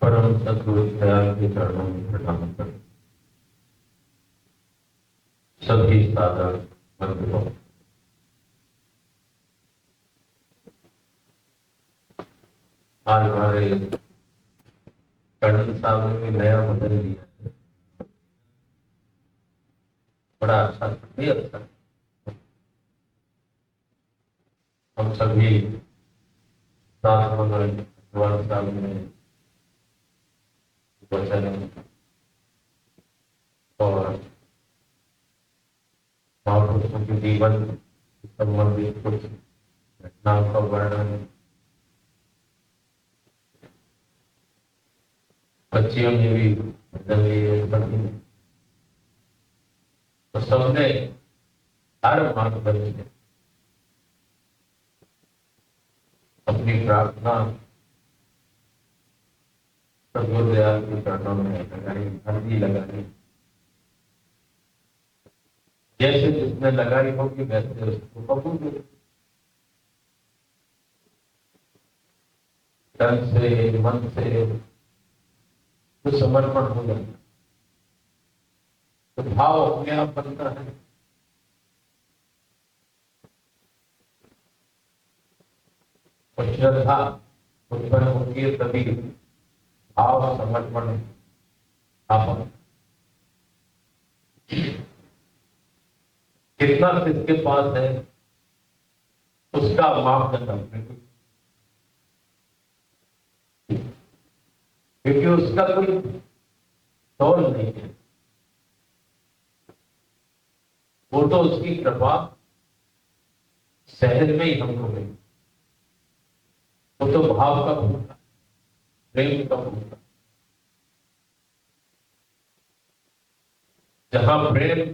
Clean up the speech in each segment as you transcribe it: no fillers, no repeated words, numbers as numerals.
परम सद्गुरु दयाल के चरणों में प्रणाम कर सभी सादर बंधुओं, आज हमारे कर्नल साहब ने नया बदल दिया है। बड़ा अच्छा, भी अच्छा। हम सभी साथ भगवान साहब ने वचन और महापुरुषों के जीवन से संबंधित कुछ घटनाओं का वर्णन बच्चियों ने भी बदल लिए सभी। तो सबने हर मार्गदर्शन से अपनी प्रार्थना सद्गुरु दयाल के चरणों में लगाई, अर्जी लगाई। जैसे जिसने लगाई होगी वैसे उसको कबूल तन से मन से कुछ समर्पण हो जाता, तो भाव अपने आप बनता है। और श्रद्धा उत्पन्न होती है, तभी भाव समर्पण आपन। कितना किसके पास है उसका मापदंड अपने को, क्योंकि उसका कोई तौल नहीं है। वो तो उसकी कृपा सहज में ही हमको मिली। वो तो भाव का भूखा, प्रेम का भूखा। जहां प्रेम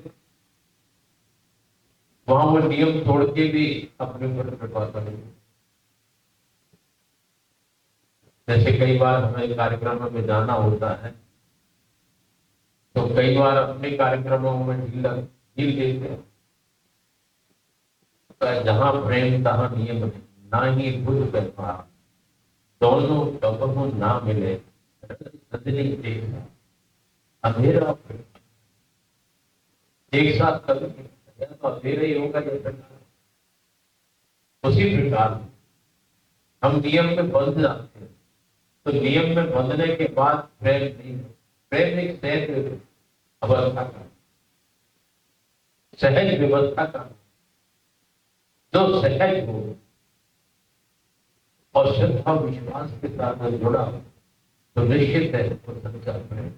वहां वो नियम तोड़ के भी अपने ऊपर कृपा करेंगे। जैसे कई बार हमें कार्यक्रमों में जाना होता है, तो कई बार अपने कार्यक्रमों में ढील देते हैं। तो जहां प्रेम तहां नियम है, ना ही बुद्ध व्यवहार, दोनों कबहू ना मिले सजनी एक, अंधेरा एक साथ कभी तो अंधेरा ही होगा। उसी प्रकार हम नियम में बंध जाते हैं, तो नियम में बंधने के बाद प्रेम नहीं है। प्रेम एक सहज अवस्था का, सहज व्यवस्था का, जो सहज हो और श्रद्धा विश्वास के साथ जुड़ा, तो निश्चित है वो सच्चा प्रेम।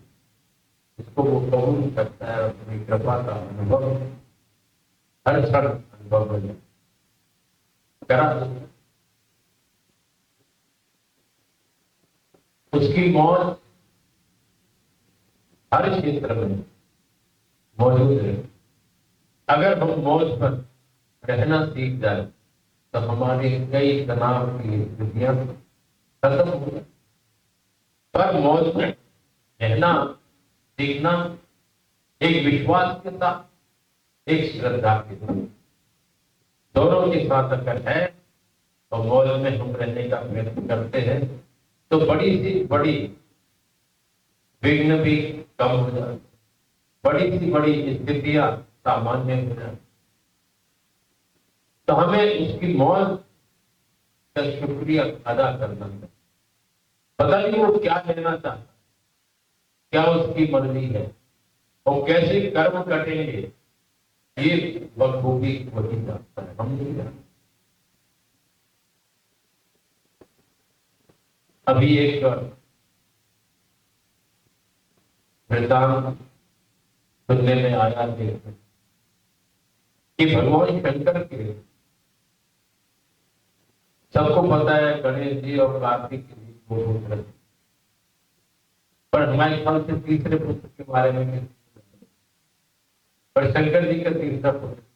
इसको वो कबूल करता है, अपनी कृपा का अनुभव हर क्षण अनुभव में करा। उसकी मौज हर क्षेत्र में मौजूद है। अगर हम मौज पर रहना सीख जाए तो हमारे कई तनाव की स्थितियां खत्म हो जाए। पर मौज में रहना सीखना एक विश्वास के साथ, एक श्रद्धा के साथ, दोनों के साथ अगर है तो मौज में हम रहने का प्रयत्न करते हैं, तो बड़ी सी बड़ी विघ्न भी कम हो जाए, बड़ी सी बड़ी स्थितियां सामान्य हो जाए। तो हमें उसकी मौज का शुक्रिया अदा करना है। पता नहीं वो क्या लेना चाहता, क्या उसकी मर्जी है और कैसे कर्म कटेंगे, ये बखूबी वही जानता है, हम नहीं जानते। अभी एक वृतांत सुनने में आया है कि भगवान शंकर के, सबको पता है गणेश जी और कार्तिक के बीच दो पुत्र, पर हमारे ख्याल से तीसरे पुत्र के बारे में, पर शंकर जी का तीसरा पुत्र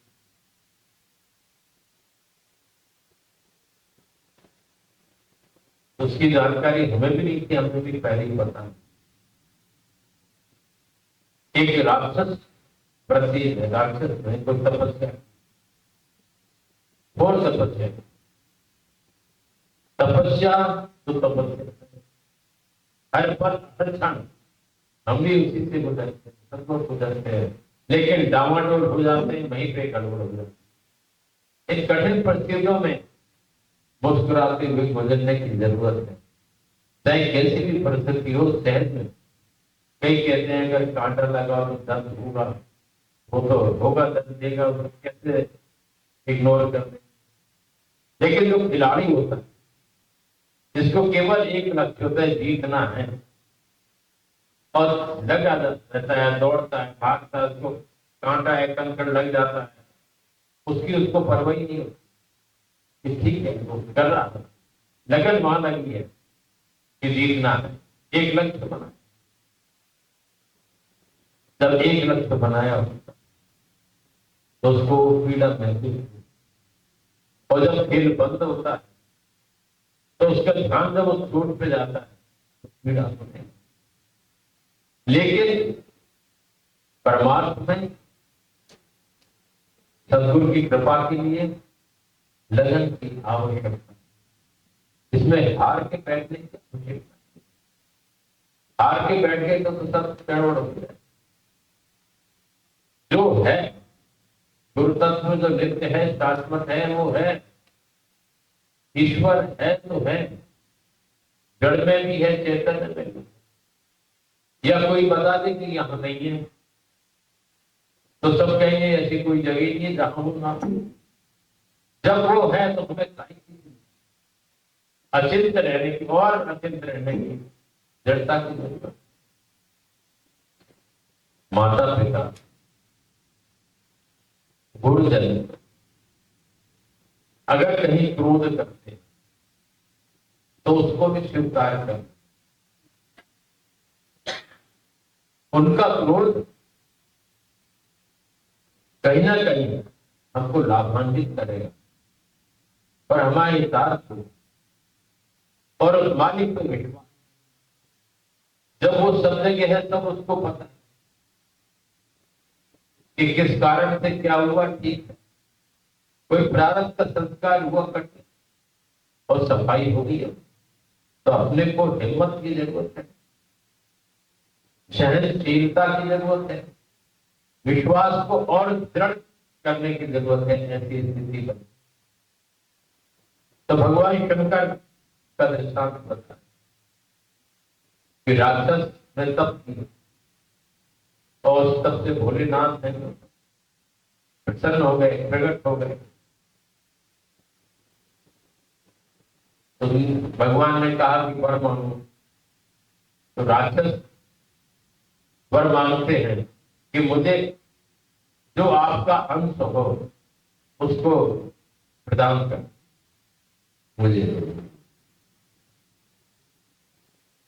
उसकी जानकारी हमें भी नहीं थी, हमें भी पहले ही पता। एक राक्षस प्रति है, राक्षस नहीं कोई तपस्या, और तपस्या, तपस्या तो तपस्या हर पल हर क्षण हम भी उसी से गुजरते हैं, सब लोग गुजरते हैं, लेकिन डामाडोल हो जाते हैं, वहीं पे गड़बड़ हो जाती है। इन कठिन परिस्थितियों में मुस्कुराते हुए गुजरने की जरूरत है। चाहे कैसी भी परिस्थिति हो शहर में, कई कहते हैं अगर कांटा लगा तो दर्द होगा, वो तो होगा, दर्द देगा, उसको कैसे इग्नोर कर दे। लेकिन जो खिलाड़ी होता है, जिसको केवल एक लक्ष्य होता है, जीतना है, और लगा रहता है, दौड़ता है, भागता है, उसको कांटा है, कंकड़ लग जाता है, उसकी उसको परवाह ही नहीं होती कि ठीक है वो कर रहा था, लगन वहां लगी है कि जीतना है, एक लक्ष्य बना। जब एक लक्ष्य बनाया तो उसको पीड़ा महसूस हुई, और जब खेल बंद होता है तो उसका ध्यान जब उस चोट पे जाता है तो पीड़ा होती है। लेकिन परमार्थ में सदगुरु की कृपा के लिए लगन की आवश्यकता, इसमें हार के बैठने की आवश्यकता। हार के बैठ गए तो सब गड़बड़ हो गया। जो है गुरु तत्व, जो नित्य है, शाश्वत है, वो है, ईश्वर है तो है, जड़ में भी है, चैतन्य में भी। या कोई बता दे कि यहां नहीं है तो सब कहेंगे ऐसी कोई जगह नहीं है जहां वो ना हो। जब वो है तो हमें काहे की अचिंत रहने की और अचिंत रहने की दृढ़ता की जरूरत। माता पिता, गुरुजन अगर कहीं क्रोध करते तो उसको भी स्वीकार कर। उनका क्रोध कहीं ना कहीं हमको लाभान्वित करेगा और हमारे साथ और उस मालिक को विश्वास। जब वो सब जगह है तब उसको पता है कि किस कारण से क्या हुआ, ठीक है, कोई प्रारब्ध का संस्कार हुआ करते और सफाई होगी है, तो अपने को हिम्मत की जरूरत है, सहनशीलता की जरूरत है, विश्वास को और दृढ़ करने की जरूरत है ऐसी स्थिति पर। तो भगवान शंकर का दृष्टांत बताया कि राक्षस ने तप किया और उस तप से भोलेनाथ ने प्रसन्न हो गए, प्रकट हो गए। तो भगवान ने कहा कि वर मांगो। तो राक्षस वर मांगते हैं कि मुझे जो आपका अंश हो उसको प्रदान कर मुझे।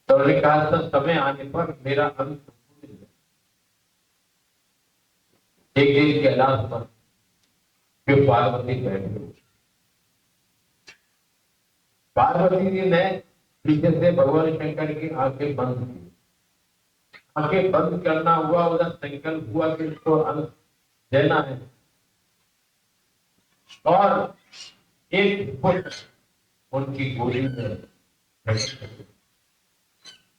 तो उन्होंने कहा था समय आने पर मेरा अंश मिल जाए। एक दिन कैलाश पर जो पार्वती बैठ गई, पार्वती जी ने पीछे से भगवान शंकर की आंखें बंद की। आंखें बंद करना हुआ, उधर संकल्प हुआ कि इसको अंश देना है, और एक फुट उनकी गोली में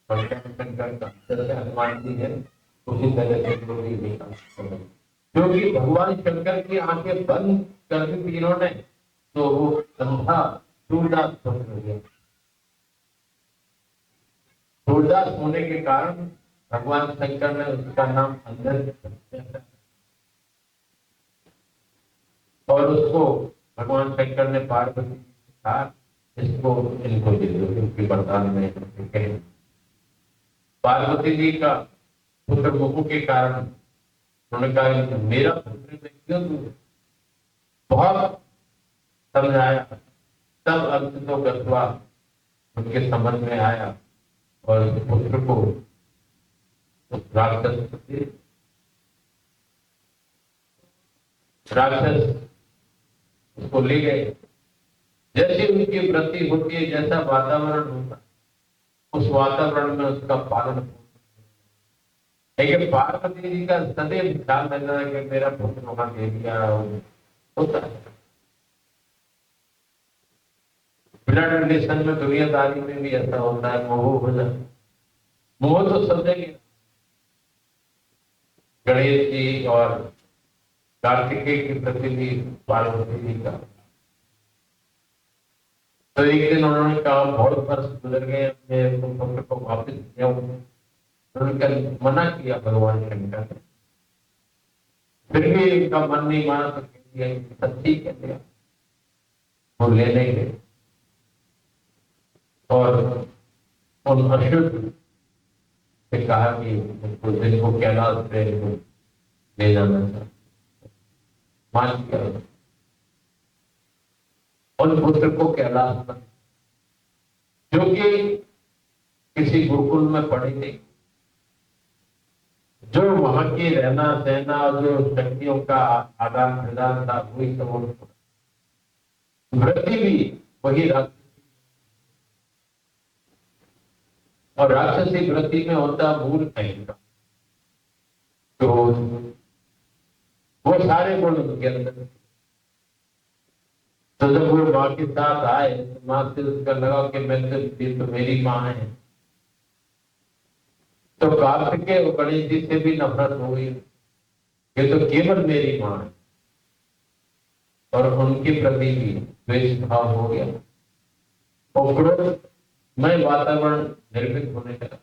शंकर का जैसे हनुमान जी है उसी तरह से गोली निकाल, क्योंकि भगवान शंकर की आंखें बंद कर दी थी इन्होंने, तो वो अंधा सूरदास हो गया। सूरदास होने के कारण भगवान शंकर ने उसका नाम अंधर, और उसको भगवान शंकर ने पार्वती से कहा इसको इनको दे दो, इनके वरदान में कहे। पार्वती जी का पुत्र मुखु के कारण उन्होंने कहा मेरा पुत्र में क्यों दूं? बहुत समझाया, तब अंत तो गत्वा उनके समझ में आया और उस पुत्र को उस राक्षस उसको ले गए। जैसे उनकी वृत्ति होती है, जैसा वातावरण होता है, उस वातावरण में उसका पालन होता है। लेकिन पार्वती जी का सदैव ख्याल रहता है कि मेरा पुत्र वहां दे दिया होता है। ब्लड रिलेशन में दुनियादारी में भी ऐसा होता है, मोह हो जाता है। मोह तो सब जगह, गणेश जी और कार्तिकेय के प्रति भी पार्वती जी का। तो एक दिन उन्होंने कहा बहुत वर्ष गुजर गए, अपने पुत्र को वापस दिया। उन्होंने मना किया भगवान शंकर ने, फिर भी इनका मन नहीं माना तो सच्ची कह दिया, वो लेने गए और उन अशुद्ध से कहा कि जिनको कैलाश पे ले जाना था, मान किया। उन पुत्र को कैलाश पर, जो कि किसी गुरुकुल में पढ़े नहीं, जो वहां की रहना सहना और जो शक्तियों का आदान प्रदान था वही सब, वृत्ति भी वही राक्षसी, और राक्षसी वृत्ति में होता मूल अहंकार, क्रोध, वो सारे गुण उनके अंदर। तो जब वो माँ के साथ आए तो माँ से उसका लगा कि मैं तो मेरी माँ है, तो कार्तिकेय और गणेश जी से भी नफरत हो गई, ये तो केवल मेरी माँ है, और उनके प्रति भी द्वेष भाव हो गया और क्रोध में वातावरण निर्मित होने लगा।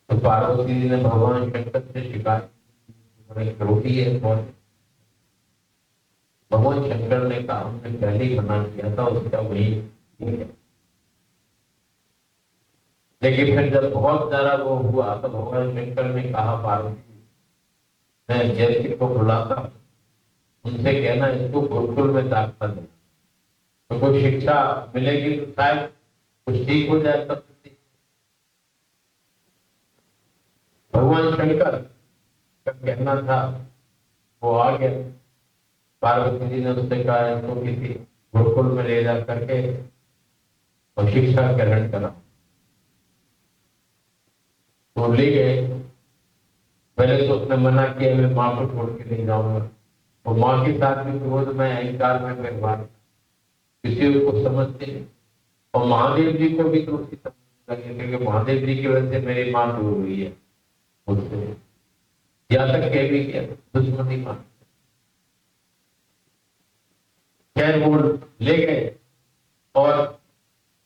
तो पार्वती जी ने भगवान शंकर से शिकायत, बड़े क्रोधी है कौन। भगवान शंकर ने कहा हमने पहले ही मना किया था, उसका वही ठीक है। लेकिन फिर जब बहुत ज्यादा वो हुआ तो भगवान शंकर ने कहा पार्वती, मैं जैसे को बुलाता, उनसे कहना इसको गुरुकुल में दाखिला देना, तो कोई शिक्षा मिलेगी तो शायद कुछ ठीक हो जाए। तब भगवान शंकर का कहना था, वो आ गया। पार्वती जी ने उससे कहा इसको किसी गुरुकुल में ले जा करके और शिक्षा ग्रहण करा। वो ले गए। पहले तो उसने मना किया मैं माँ को छोड़ के नहीं जाऊंगा, और माँ के साथ भी क्रोध में अहंकार में व्यवहार, किसी को समझते नहीं। और महादेव जी को भी तो उसकी समझ लगी, क्योंकि महादेव जी की वजह से मेरी माँ दूर हुई है मुझसे, यहाँ तक कह भी किया दुश्मनी माँ। खैर वो ले गए और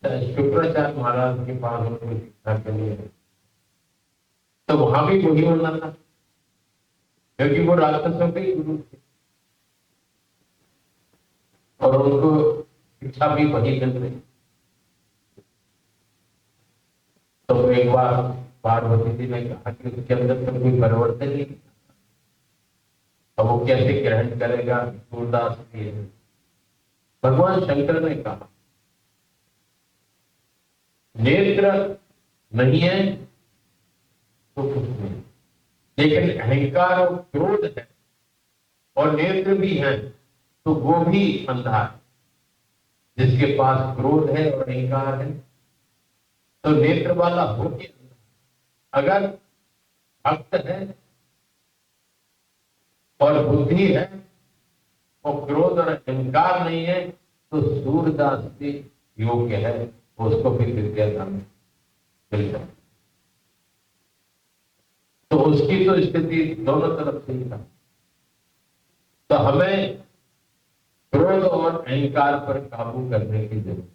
शुक्राचार्य महाराज के पास उनको शिक्षा के लिए, तो वहां भी वही होना था, क्योंकि वो राक्षसों के गुरु थे और उनको शिक्षा भी वही मिल रही। तो एक बार पार्वती जी ने कहा कि उसके अंदर तो कोई परिवर्तन नहीं, अब वो कैसे ग्रहण करेगा, सूरदास भी है। भगवान शंकर ने कहा नेत्र नहीं है तो कुछ नहीं, लेकिन अहंकार और क्रोध है और नेत्र भी है तो वो भी अंधा है। जिसके पास क्रोध है और अहंकार है तो नेत्र वाला हो के अगर भक्त है और बुद्धि है और क्रोध और अहंकार नहीं है तो सूरदास भी योग्य है, उसको भी विद्यादान मिल जाए। तो उसकी तो स्थिति दोनों तरफ से ही था। तो हमें क्रोध और अहंकार पर काबू करने की जरूरत।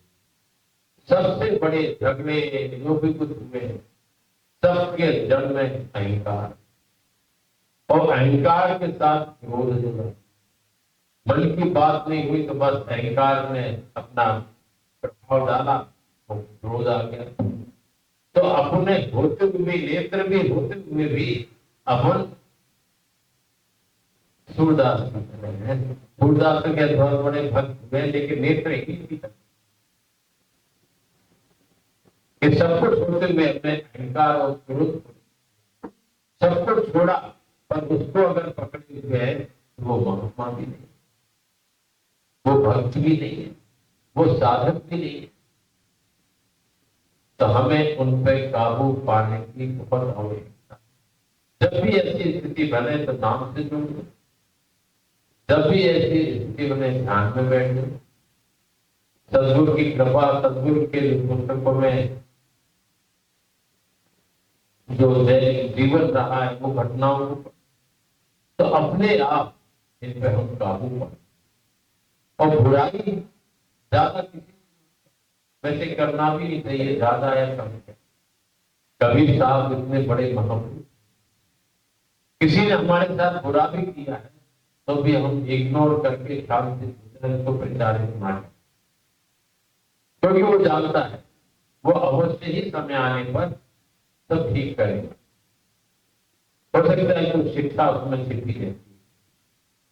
सबसे बड़े झगड़े जो भी कुछ हुए सबके जन्म में अहंकार, और अहंकार के साथ क्रोध जुड़ा। मन की बात नहीं हुई तो बस अहंकार ने अपना प्रभाव डाला और क्रोध आ गया। तो अपने होते हुए नेत्र भी होते हुए भी अपन सूरदास हैं। सूरदास के बहुत बड़े भक्त हुए लेकिन नेत्र ही नहीं था। सब कुछ होते हुए अपने अहंकार और क्रोध सब कुछ छोड़ा, पर उसको अगर पकड़े हुए है वो महात्मा भी नहीं, वो भक्त भी नहीं है, वो साधक भी नहीं है। तो हमें उन पर काबू पाने की बहुत आवश्यकता। जब भी ऐसी स्थिति बने तो नाम से जुड़ो, जब भी ऐसी स्थिति बने ध्यान में बैठो, सदगुरु की कृपा, सदगुरु के पुस्तकों में जो दैनिक जीवन रहा है वो घटनाओं को, तो अपने आप इन पे हम काबू पाए। और बुराई ज्यादा किसी वैसे करना भी नहीं चाहिए, ज्यादा या कम। कबीर साहब इतने बड़े महापुरुष, किसी ने हमारे साथ बुरा भी किया है तो भी हम इग्नोर करके शांति से को प्रचारित माने, क्योंकि वो जानता है वो अवश्य ही समय आने पर सब ठीक करेगा। हो सकता है कुछ शिक्षा उसमें छिपी रहती है,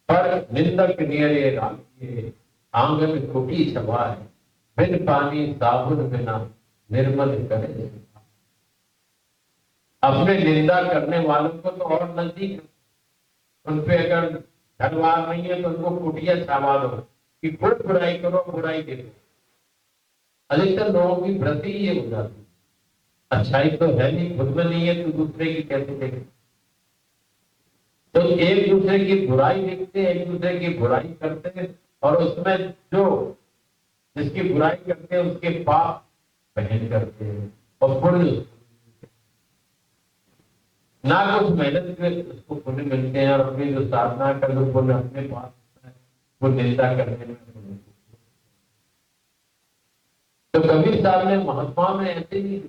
पर निंदक नियरे राखिए आंगन कुटी छवा है, बिन पानी साबुन बिना निर्मल करे। अपने निंदा करने वालों को तो और नजदीक, उन पे अगर धनवार नहीं है तो उनको कुटिया छावा दो कि खुद बुराई करो, बुराई देखो। अधिकतर लोगों की वृत्ति ये हो जाती है, अच्छाई तो है नहीं, खुद में नहीं है तो दूसरे की कैसे देखे। तो एक दूसरे की बुराई देखते, एक दूसरे की बुराई करते, और उसमें जो जिसकी बुराई करते हैं उसके पाप बहन करते हैं और पुण्य ना कुछ मेहनत के उसको पुण्य मिलते हैं, और अपनी जो साधना कर लो पुण्य अपने पास होता है, वो निंदा करने में पुण्य। तो कबीर साहब ने महात्मा में ऐसे ही,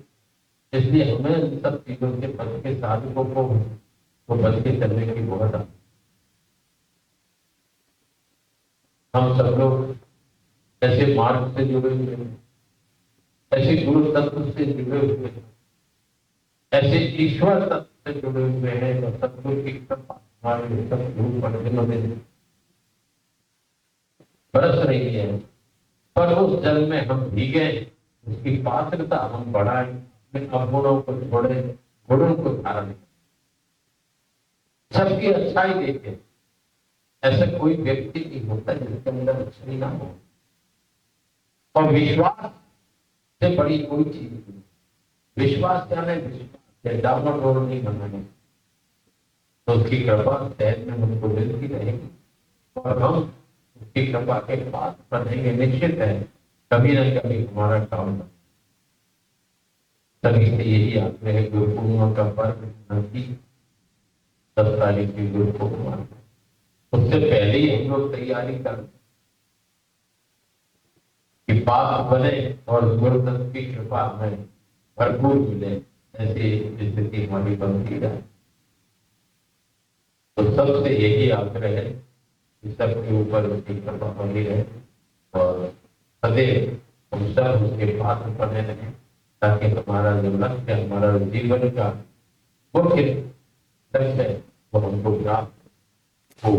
इसलिए हमें इन सब चीजों के बच के साधकों को वो बच के चलने की बहुत हम सब लोग ऐसे मार्ग से जुड़े हुए हैं, ऐसे गुरु तत्व से जुड़े हुए हैं, ऐसे ईश्वर तत्व से जुड़े हुए हैं, तो सतगुरु की कृपा हमारे सब गुरु पंडितों ने बरस रही है। पर उस जल में हम भीगे, उसकी पात्रता हम बढ़ाएं, अपने अवगुणों को छोड़े, गुणों को धारण करें, सबकी अच्छाई देखें। ऐसा कोई व्यक्ति नहीं होता जिसके अंदर अच्छाई ना हो। और विश्वास से बड़ी कोई चीज नहीं। विश्वास क्या है? विश्वास डाउन रोड नहीं बनाने, तो उसकी कृपा शहर में हमको मिलती रहेगी और हम उसकी कृपा के पास बनेंगे। निश्चित है कभी ना कभी हमारा काम सभी से यही आग्रह है। गुरु पूर्णिमा का पर्व 10 तारीख की गुरु पूर्णिमा, उससे पहले ही हम लोग तैयारी कर कि पाप बने और गुरुदत्त की कृपा हमें भरपूर मिले, ऐसी स्थिति हमारी बनती जाए। तो सबसे यही आग्रह है कि सबके ऊपर उसकी कृपा बनी रहे और सदैव हम सब उसके पात्र बने रहें, ताकि हमारा जो लक्ष्य, हमारा जीवन का मुख्य लक्ष्य है वो हमको प्राप्त हो।